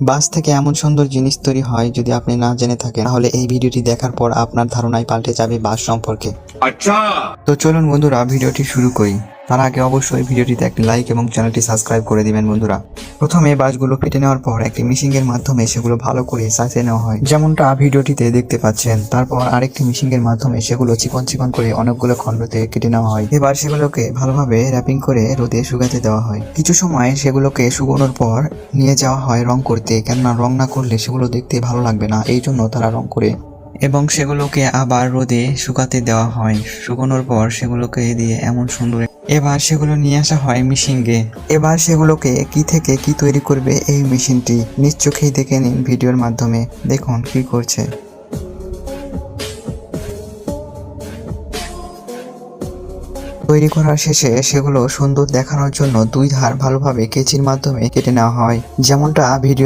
বাঁশ থেকে এমন সুন্দর জিনিস তৈরি হয়, যদি আপনি না জেনে থাকেন তাহলে এই ভিডিওটি দেখার পর আপনার ধারণাই পাল্টে যাবে বাঁশ সম্পর্কে। তো চলুন বন্ধুরা, ভিডিওটি শুরু করি। তার আগে অবশ্যই ভিডিওটিতে একটি লাইক এবং চ্যানেলটি সাবস্ক্রাইব করে দিবেন বন্ধুরা। প্রথমে বাঁশগুলো কেটে নেওয়ার পর একটি মেশিনের মাধ্যমে সেগুলো ভালো করে সাজিয়ে নেওয়া হয়, যেমনটা ভিডিওটিতে দেখতে পাচ্ছেন। তারপর আরেকটি মেশিনের মাধ্যমে সেগুলো চিকন চিকন করে অনেকগুলো খণ্ডতে কেটে নেওয়া হয়। এবার সেগুলোকে ভালোভাবে র্যাপিং করে রোদে শুকাতে দেওয়া হয়। কিছু সময় সেগুলোকে শুকানোর পর নিয়ে যাওয়া হয় রং করতে, কেননা রং না করলে সেগুলো দেখতে ভালো লাগবে না, এই জন্য তারা রং করে। এবং সেগুলোকে আবার রোদে শুকাতে দেওয়া হয়। শুকানোর পর সেগুলোকে দিয়ে এমন সুন্দর, এবার সেগুলো নিয়ে আসা হয় মেশিনে। এবার সেগুলোকে কি থেকে কি তৈরি করবে এই মেশিনটি নিজ চোখেই দেখে নিন ভিডিওর মাধ্যমে। দেখুন কি করছে। তৈরি করার শেষে সেগুলো সুন্দর দেখানোর জন্য দুই ধার ভালোভাবে কেচির মাধ্যমে কেটে নেওয়া হয়, যেমনটা ভিডিও